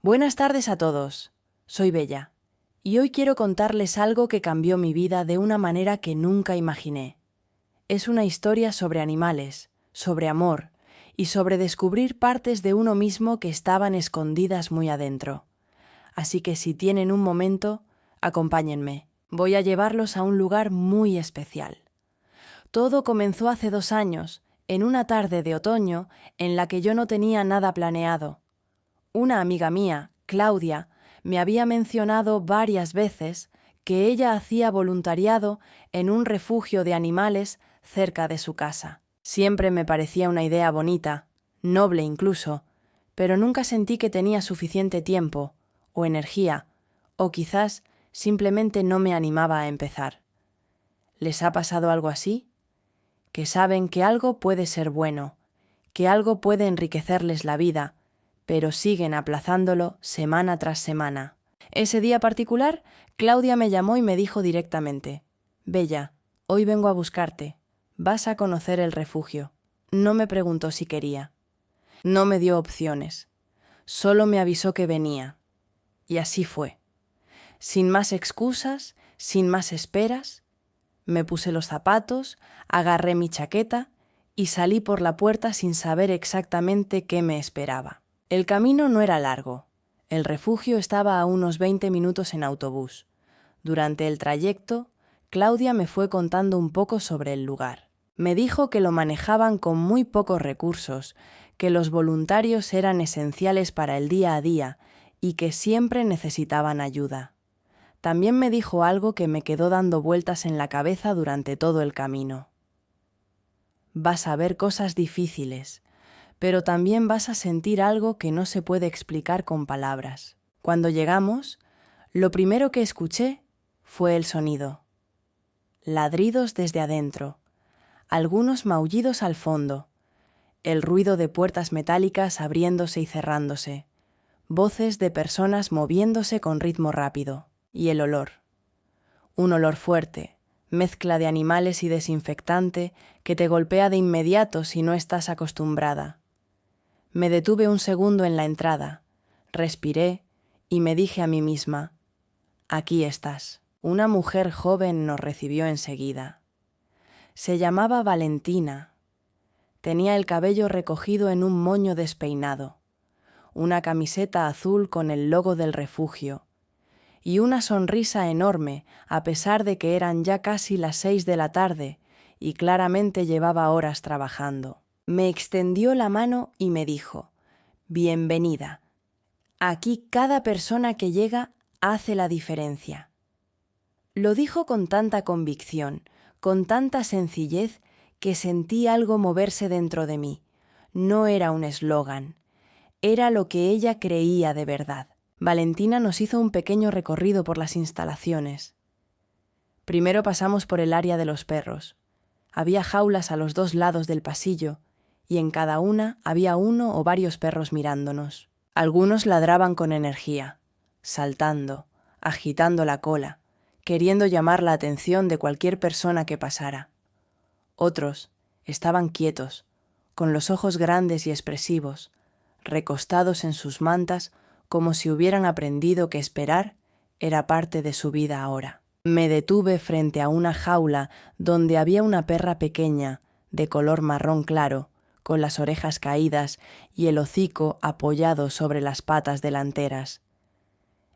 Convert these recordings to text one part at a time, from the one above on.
Buenas tardes a todos. Soy Bella y hoy quiero contarles algo que cambió mi vida de una manera que nunca imaginé. Es una historia sobre animales, sobre amor y sobre descubrir partes de uno mismo que estaban escondidas muy adentro. Así que si tienen un momento, acompáñenme. Voy a llevarlos a un lugar muy especial. Todo comenzó hace 2 años, en una tarde de otoño en la que yo no tenía nada planeado. Una amiga mía, Claudia, me había mencionado varias veces que ella hacía voluntariado en un refugio de animales cerca de su casa. Siempre me parecía una idea bonita, noble incluso, pero nunca sentí que tenía suficiente tiempo, o energía, o quizás simplemente no me animaba a empezar. ¿Les ha pasado algo así? Que saben que algo puede ser bueno, que algo puede enriquecerles la vida, pero siguen aplazándolo semana tras semana. Ese día particular, Claudia me llamó y me dijo directamente: «Bella, hoy vengo a buscarte. Vas a conocer el refugio». No me preguntó si quería. No me dio opciones. Solo me avisó que venía. Y así fue. Sin más excusas, sin más esperas, me puse los zapatos, agarré mi chaqueta y salí por la puerta sin saber exactamente qué me esperaba. El camino no era largo. El refugio estaba a unos 20 minutos en autobús. Durante el trayecto, Claudia me fue contando un poco sobre el lugar. Me dijo que lo manejaban con muy pocos recursos, que los voluntarios eran esenciales para el día a día y que siempre necesitaban ayuda. También me dijo algo que me quedó dando vueltas en la cabeza durante todo el camino. Vas a ver cosas difíciles, pero también vas a sentir algo que no se puede explicar con palabras. Cuando llegamos, lo primero que escuché fue el sonido. Ladridos desde adentro, algunos maullidos al fondo, el ruido de puertas metálicas abriéndose y cerrándose, voces de personas moviéndose con ritmo rápido, y el olor. Un olor fuerte, mezcla de animales y desinfectante que te golpea de inmediato si no estás acostumbrada. Me detuve un segundo en la entrada, respiré y me dije a mí misma: «Aquí estás». Una mujer joven nos recibió enseguida. Se llamaba Valentina. Tenía el cabello recogido en un moño despeinado, una camiseta azul con el logo del refugio y una sonrisa enorme a pesar de que eran ya casi las 6 de la tarde y claramente llevaba horas trabajando. Me extendió la mano y me dijo: «Bienvenida. Aquí cada persona que llega hace la diferencia». Lo dijo con tanta convicción, con tanta sencillez, que sentí algo moverse dentro de mí. No era un eslogan, era lo que ella creía de verdad. Valentina nos hizo un pequeño recorrido por las instalaciones. Primero pasamos por el área de los perros. Había jaulas a los 2 lados del pasillo, y en cada una había uno o varios perros mirándonos. Algunos ladraban con energía, saltando, agitando la cola, queriendo llamar la atención de cualquier persona que pasara. Otros estaban quietos, con los ojos grandes y expresivos, recostados en sus mantas como si hubieran aprendido que esperar era parte de su vida ahora. Me detuve frente a una jaula donde había una perra pequeña, de color marrón claro, con las orejas caídas y el hocico apoyado sobre las patas delanteras.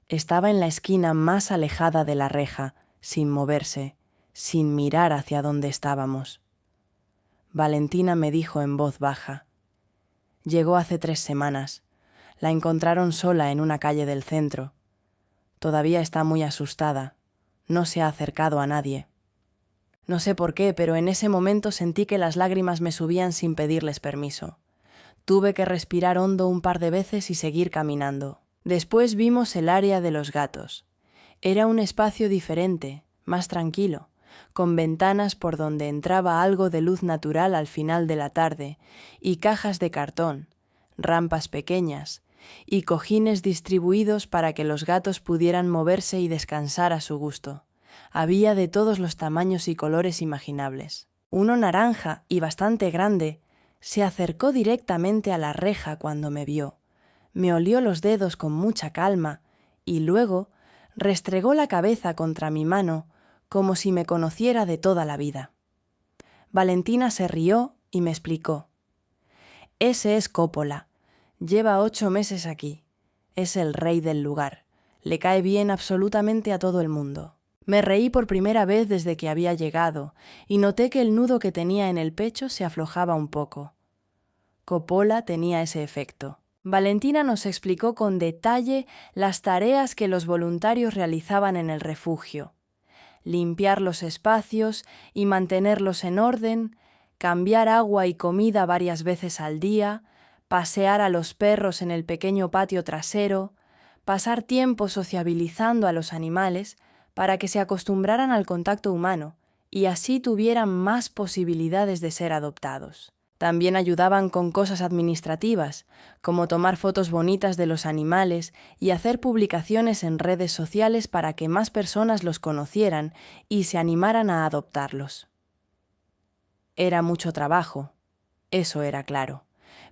Estaba en la esquina más alejada de la reja, sin moverse, sin mirar hacia donde estábamos. Valentina me dijo en voz baja: «Llegó hace 3 semanas. La encontraron sola en una calle del centro. Todavía está muy asustada. No se ha acercado a nadie». No sé por qué, pero en ese momento sentí que las lágrimas me subían sin pedirles permiso. Tuve que respirar hondo un par de veces y seguir caminando. Después vimos el área de los gatos. Era un espacio diferente, más tranquilo, con ventanas por donde entraba algo de luz natural al final de la tarde, y cajas de cartón, rampas pequeñas, y cojines distribuidos para que los gatos pudieran moverse y descansar a su gusto. Había de todos los tamaños y colores imaginables. Uno naranja y bastante grande se acercó directamente a la reja cuando me vio. me olió los dedos con mucha calma y luego restregó la cabeza contra mi mano como si me conociera de toda la vida. Valentina se rió y me explicó: «Ese es Coppola. Lleva 8 meses aquí. Es el rey del lugar. Le cae bien absolutamente a todo el mundo». Me reí por primera vez desde que había llegado y noté que el nudo que tenía en el pecho se aflojaba un poco. Coppola tenía ese efecto. Valentina nos explicó con detalle las tareas que los voluntarios realizaban en el refugio: limpiar los espacios y mantenerlos en orden, cambiar agua y comida varias veces al día, pasear a los perros en el pequeño patio trasero, pasar tiempo sociabilizando a los animales para que se acostumbraran al contacto humano y así tuvieran más posibilidades de ser adoptados. También ayudaban con cosas administrativas, como tomar fotos bonitas de los animales y hacer publicaciones en redes sociales para que más personas los conocieran y se animaran a adoptarlos. Era mucho trabajo, eso era claro,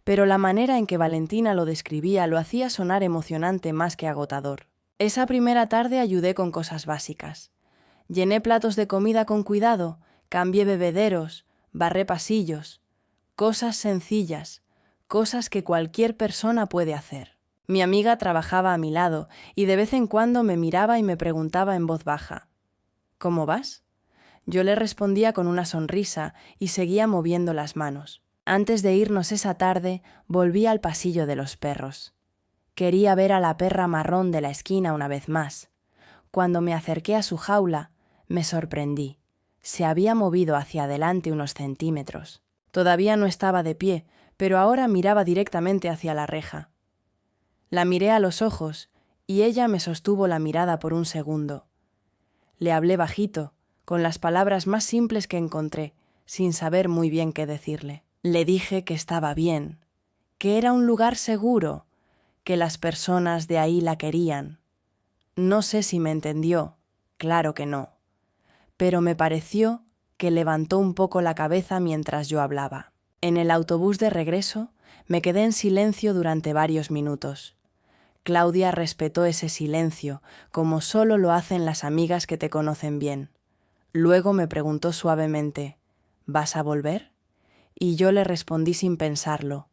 pero la manera en que Valentina lo describía lo hacía sonar emocionante más que agotador. Esa primera tarde ayudé con cosas básicas. Llené platos de comida con cuidado, cambié bebederos, barré pasillos. Cosas sencillas, cosas que cualquier persona puede hacer. Mi amiga trabajaba a mi lado y de vez en cuando me miraba y me preguntaba en voz baja: «¿Cómo vas?». Yo le respondía con una sonrisa y seguía moviendo las manos. Antes de irnos esa tarde, volví al pasillo de los perros. Quería ver a la perra marrón de la esquina una vez más. Cuando me acerqué a su jaula, me sorprendí. Se había movido hacia adelante unos centímetros. Todavía no estaba de pie, pero ahora miraba directamente hacia la reja. La miré a los ojos y ella me sostuvo la mirada por un segundo. Le hablé bajito, con las palabras más simples que encontré, sin saber muy bien qué decirle. Le dije que estaba bien, que era un lugar seguro, que las personas de ahí la querían. No sé si me entendió, claro que no, pero me pareció que levantó un poco la cabeza mientras yo hablaba. En el autobús de regreso me quedé en silencio durante varios minutos. Claudia respetó ese silencio, como solo lo hacen las amigas que te conocen bien. Luego me preguntó suavemente: «¿Vas a volver?». Y yo le respondí sin pensarlo,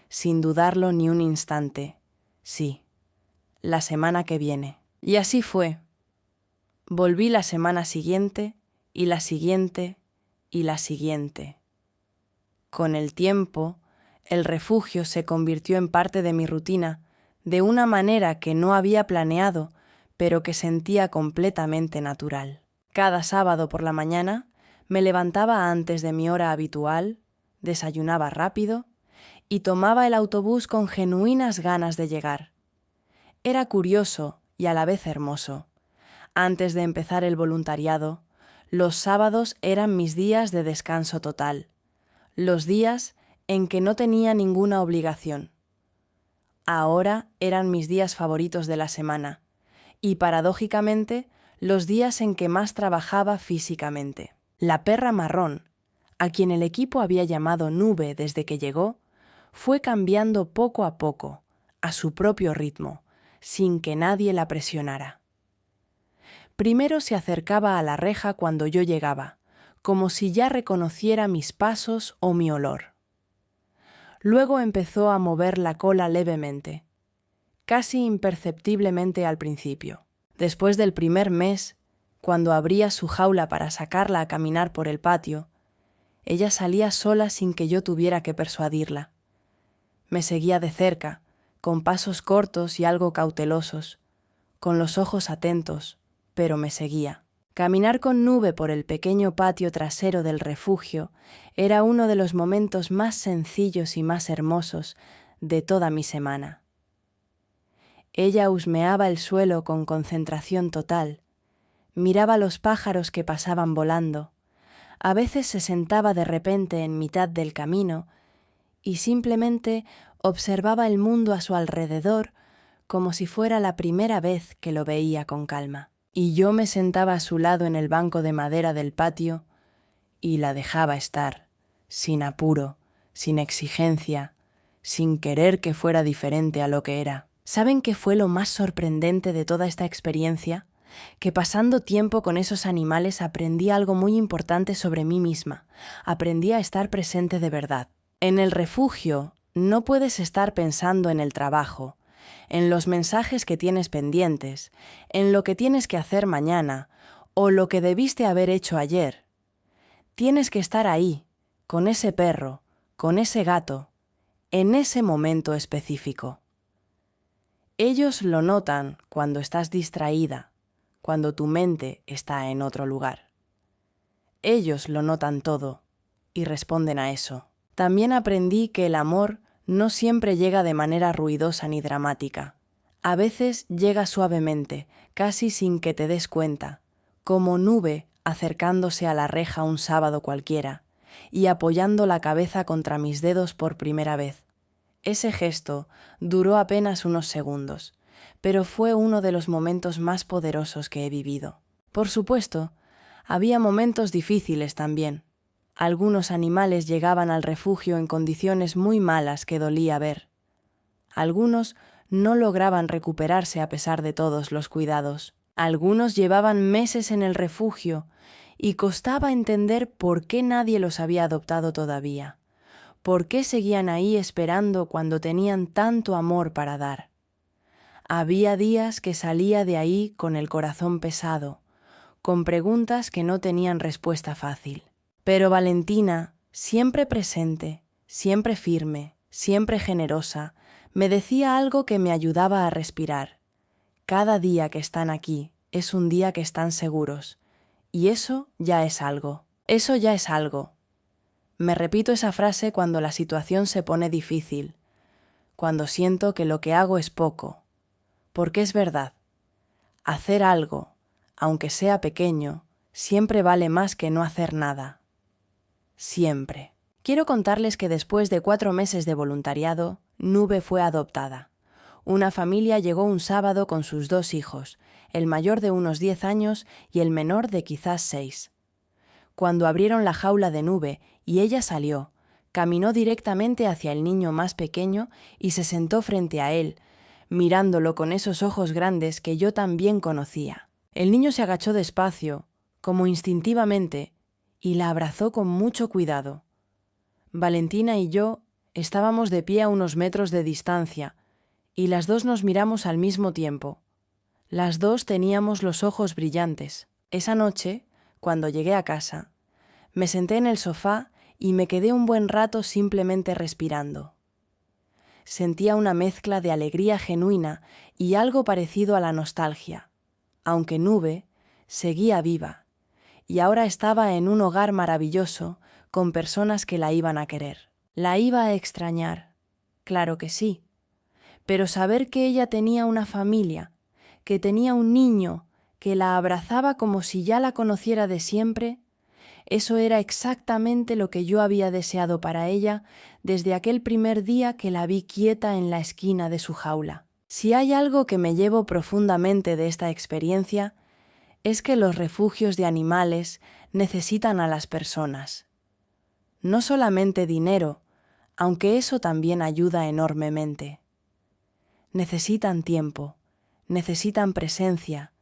sin dudarlo ni un instante: «Sí, la semana que viene». Y así fue. Volví la semana siguiente, y la siguiente, y la siguiente. Con el tiempo, el refugio se convirtió en parte de mi rutina, de una manera que no había planeado, pero que sentía completamente natural. Cada sábado por la mañana me levantaba antes de mi hora habitual, desayunaba rápido y tomaba el autobús con genuinas ganas de llegar. Era curioso y a la vez hermoso. Antes de empezar el voluntariado, los sábados eran mis días de descanso total, los días en que no tenía ninguna obligación. Ahora eran mis días favoritos de la semana y, paradójicamente, los días en que más trabajaba físicamente. La perra marrón, a quien el equipo había llamado Nube desde que llegó, fue cambiando poco a poco, a su propio ritmo, sin que nadie la presionara. Primero se acercaba a la reja cuando yo llegaba, como si ya reconociera mis pasos o mi olor. Luego empezó a mover la cola levemente, casi imperceptiblemente al principio. Después del primer mes, cuando abría su jaula para sacarla a caminar por el patio, ella salía sola sin que yo tuviera que persuadirla. Me seguía de cerca, con pasos cortos y algo cautelosos, con los ojos atentos, pero me seguía. Caminar con Nube por el pequeño patio trasero del refugio era uno de los momentos más sencillos y más hermosos de toda mi semana. Ella husmeaba el suelo con concentración total, miraba los pájaros que pasaban volando, a veces se sentaba de repente en mitad del camino y simplemente observaba el mundo a su alrededor como si fuera la primera vez que lo veía con calma. Y yo me sentaba a su lado en el banco de madera del patio y la dejaba estar, sin apuro, sin exigencia, sin querer que fuera diferente a lo que era. ¿Saben qué fue lo más sorprendente de toda esta experiencia? Que pasando tiempo con esos animales aprendí algo muy importante sobre mí misma. Aprendí a estar presente de verdad. En el refugio no puedes estar pensando en el trabajo, en los mensajes que tienes pendientes, en lo que tienes que hacer mañana o lo que debiste haber hecho ayer. Tienes que estar ahí, con ese perro, con ese gato, en ese momento específico. Ellos lo notan cuando estás distraída, cuando tu mente está en otro lugar. Ellos lo notan todo y responden a eso. También aprendí que el amor no siempre llega de manera ruidosa ni dramática. A veces llega suavemente, casi sin que te des cuenta, como nube acercándose a la reja un sábado cualquiera y apoyando la cabeza contra mis dedos por primera vez. Ese gesto duró apenas unos segundos, pero fue uno de los momentos más poderosos que he vivido. Por supuesto, había momentos difíciles también. Algunos animales llegaban al refugio en condiciones muy malas que dolía ver. Algunos no lograban recuperarse a pesar de todos los cuidados. Algunos llevaban meses en el refugio y costaba entender por qué nadie los había adoptado todavía. ¿Por qué seguían ahí esperando cuando tenían tanto amor para dar? Había días que salía de ahí con el corazón pesado, con preguntas que no tenían respuesta fácil. Pero Valentina, siempre presente, siempre firme, siempre generosa, me decía algo que me ayudaba a respirar. Cada día que están aquí es un día que están seguros, y eso ya es algo. Eso ya es algo. Me repito esa frase cuando la situación se pone difícil, cuando siento que lo que hago es poco, porque es verdad. Hacer algo, aunque sea pequeño, siempre vale más que no hacer nada. Siempre. Quiero contarles que después de 4 meses de voluntariado, Nube fue adoptada. Una familia llegó un sábado con sus 2 hijos, el mayor de unos 10 años y el menor de quizás 6. Cuando abrieron la jaula de Nube y ella salió, caminó directamente hacia el niño más pequeño y se sentó frente a él, mirándolo con esos ojos grandes que yo también conocía. El niño se agachó despacio, como instintivamente, y la abrazó con mucho cuidado. Valentina y yo estábamos de pie a unos metros de distancia, y las dos nos miramos al mismo tiempo. Las dos teníamos los ojos brillantes. Esa noche, cuando llegué a casa, me senté en el sofá y me quedé un buen rato simplemente respirando. Sentía una mezcla de alegría genuina y algo parecido a la nostalgia, aunque Nube seguía viva, y ahora estaba en un hogar maravilloso con personas que la iban a querer. La iba a extrañar, claro que sí, pero saber que ella tenía una familia, que tenía un niño que la abrazaba como si ya la conociera de siempre, eso era exactamente lo que yo había deseado para ella desde aquel primer día que la vi quieta en la esquina de su jaula. Si hay algo que me llevo profundamente de esta experiencia, es que los refugios de animales necesitan a las personas. No solamente dinero, aunque eso también ayuda enormemente. Necesitan tiempo, necesitan presencia,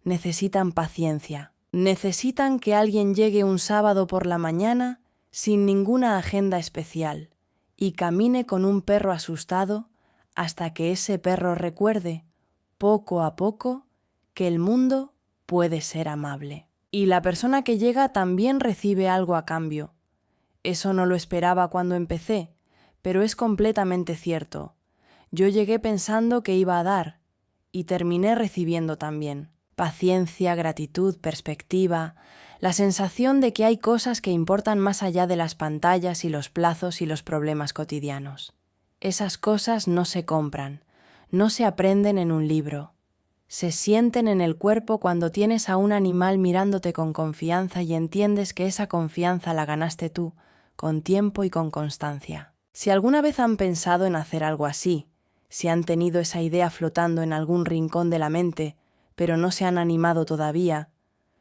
necesitan paciencia. Necesitan que alguien llegue un sábado por la mañana sin ninguna agenda especial y camine con un perro asustado hasta que ese perro recuerde, poco a poco, que el mundo puede ser amable. Y la persona que llega también recibe algo a cambio. Eso no lo esperaba cuando empecé, pero es completamente cierto. Yo llegué pensando que iba a dar y terminé recibiendo también. Paciencia, gratitud, perspectiva, la sensación de que hay cosas que importan más allá de las pantallas y los plazos y los problemas cotidianos. Esas cosas no se compran, no se aprenden en un libro. Se sienten en el cuerpo cuando tienes a un animal mirándote con confianza y entiendes que esa confianza la ganaste tú, con tiempo y con constancia. Si alguna vez han pensado en hacer algo así, si han tenido esa idea flotando en algún rincón de la mente, pero no se han animado todavía,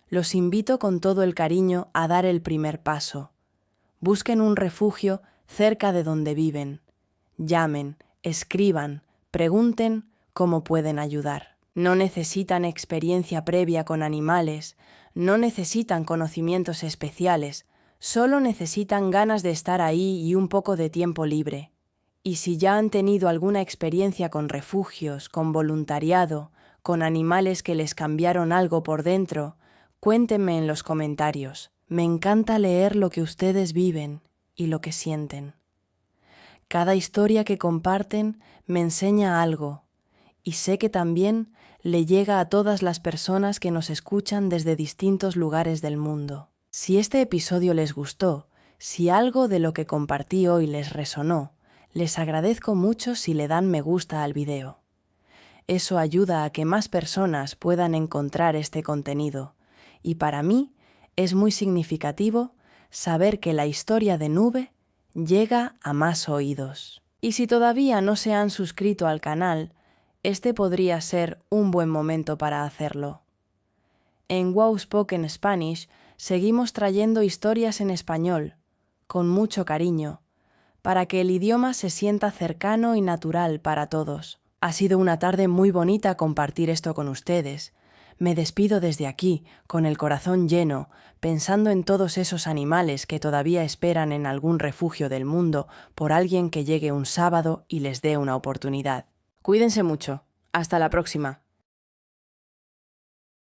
los invito con todo el cariño a dar el primer paso. Busquen un refugio cerca de donde viven. Llamen, escriban, pregunten cómo pueden ayudar. No necesitan experiencia previa con animales, no necesitan conocimientos especiales, solo necesitan ganas de estar ahí y un poco de tiempo libre. Y si ya han tenido alguna experiencia con refugios, con voluntariado, con animales que les cambiaron algo por dentro, cuéntenme en los comentarios. Me encanta leer lo que ustedes viven y lo que sienten. Cada historia que comparten me enseña algo, y sé que también le llega a todas las personas que nos escuchan desde distintos lugares del mundo. Si este episodio les gustó, si algo de lo que compartí hoy les resonó, les agradezco mucho si le dan me gusta al video. Eso ayuda a que más personas puedan encontrar este contenido, y para mí es muy significativo saber que la historia de Nube llega a más oídos. Y si todavía no se han suscrito al canal, este podría ser un buen momento para hacerlo. En Wow Spoken Spanish seguimos trayendo historias en español, con mucho cariño, para que el idioma se sienta cercano y natural para todos. Ha sido una tarde muy bonita compartir esto con ustedes. Me despido desde aquí, con el corazón lleno, pensando en todos esos animales que todavía esperan en algún refugio del mundo por alguien que llegue un sábado y les dé una oportunidad. Cuídense mucho. Hasta la próxima.